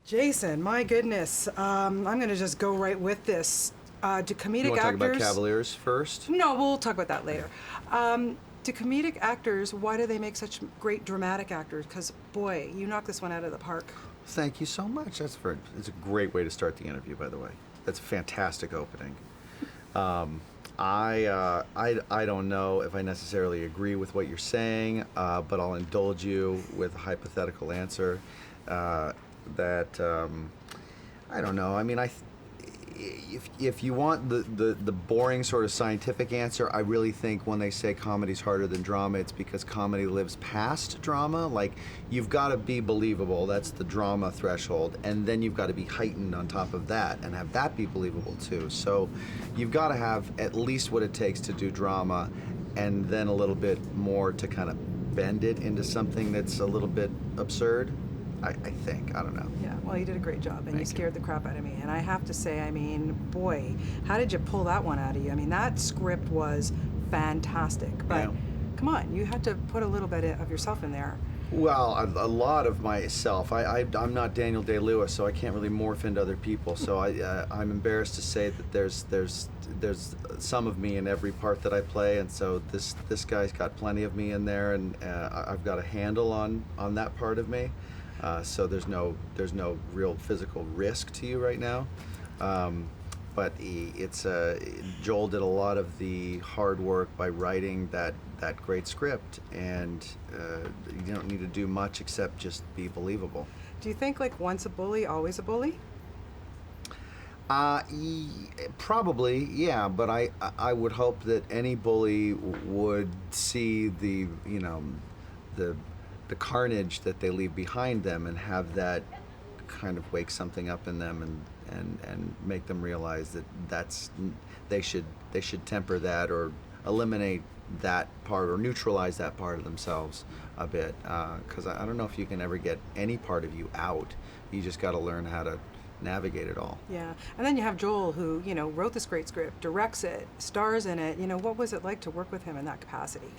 Jason, my goodness, I'm going to just go right with this. Do comedic You want to talk actors... about Cavaliers first? No, we'll talk about that later. Do comedic actors, why do they make such great dramatic actors? Because, boy, you knocked this one out of the park. Thank you so much. It's a great way to start the interview, by the way. That's a fantastic opening. I don't know if I necessarily agree with what you're saying, but I'll indulge you with a hypothetical answer. I don't know. I mean, if you want the boring sort of scientific answer, I really think when they say comedy's harder than drama, it's because comedy lives past drama. Like, you've got to be believable. That's the drama threshold. And then you've got to be heightened on top of that and have that be believable too. So you've got to have at least what it takes to do drama, and then a little bit more to kind of bend it into something that's a little bit absurd. I think. I don't know. Yeah, well, you did a great job, and Thank you scared the crap out of me. And I have to say, I mean, boy, how did you pull that one out of you? I mean, that script was fantastic. But Yeah. come on, you had to put a little bit of yourself in there. Well, a lot of myself. I'm not Daniel Day-Lewis, so I can't really morph into other people. So I'm embarrassed to say that there's some of me in every part that I play, and so this guy's got plenty of me in there, and I've got a handle on that part of me. So there's no real physical risk to you right now. But Joel did a lot of the hard work by writing that great script, and you don't need to do much except just be believable. Do you think, like, once a bully, always a bully? Probably, yeah. But I would hope that any bully would see the carnage that they leave behind them, and have that kind of wake something up in them, and make them realize that they should temper that, or eliminate that part, or neutralize that part of themselves a bit, because I don't know if you can ever get any part of you out. You just got to learn how to navigate it all. Yeah, and then you have Joel, who, wrote this great script, directs it, stars in it. What was it like to work with him in that capacity?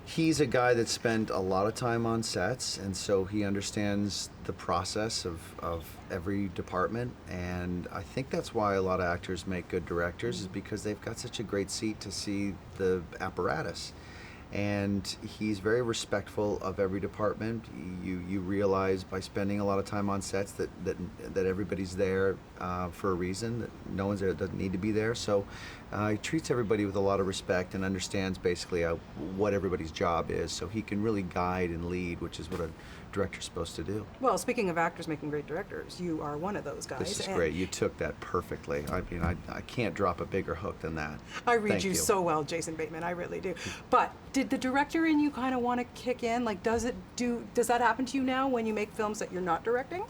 He's a guy that spent a lot of time on sets, and so he understands the process of every department, and I think that's why a lot of actors make good directors, is because they've got such a great seat to see the apparatus. And he's very respectful of every department. You realize by spending a lot of time on sets that everybody's there for a reason, that no one's there that doesn't need to be there. So he treats everybody with a lot of respect, and understands basically what everybody's job is, so he can really guide and lead, which is what a director's supposed to do. Well, speaking of actors making great directors, you are one of those guys. This is great. You took that perfectly. I mean, I can't drop a bigger hook than that. I read Thank you so well, Jason Bateman. I really do. But did the director in you kind of want to kick in? Like, does that happen to you now when you make films that you're not directing?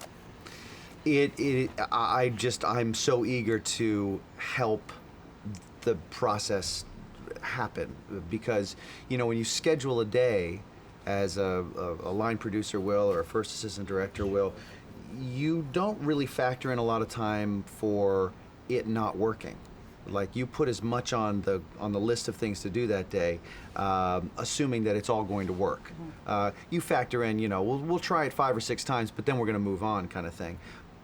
I'm so eager to help the process happen, because when you schedule a day, as a line producer will, or a first assistant director will, you don't really factor in a lot of time for it not working. Like, you put as much on the list of things to do that day, assuming that it's all going to work. You factor in, we'll try it 5 or 6 times, but then we're going to move on, kind of thing.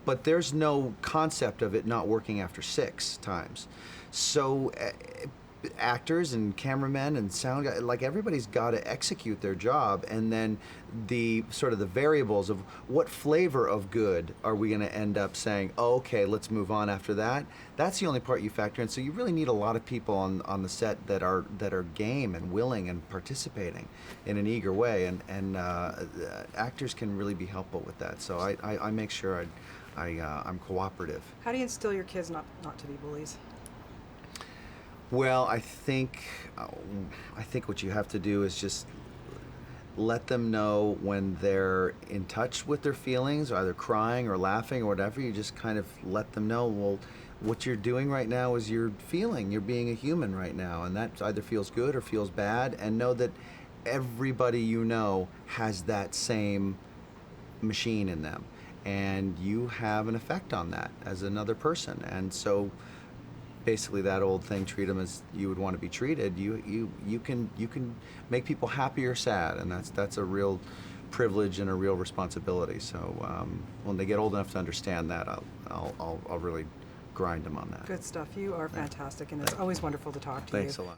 But there's no concept of it not working after 6 times. So actors and cameramen and sound guys, like, everybody's got to execute their job, and then the variables of what flavor of good are we going to end up saying, oh, okay, let's move on after that. That's the only part you factor in. So you really need a lot of people on the set that are game and willing and participating in an eager way, and actors can really be helpful with that. So I make sure I'm cooperative. How do you instill your kids not to be bullies? Well, I think what you have to do is just let them know when they're in touch with their feelings, either crying or laughing or whatever. You just kind of let them know, well, what you're doing right now is you're feeling. You're being a human right now, and that either feels good or feels bad. And know that everybody has that same machine in them, and you have an effect on that as another person. And so, basically, that old thing, treat them as you would want to be treated. You can make people happy or sad, and that's a real privilege and a real responsibility. So when they get old enough to understand that, I'll really grind them on that. Good stuff. You are fantastic, and it's always wonderful to talk to you. Thanks a lot.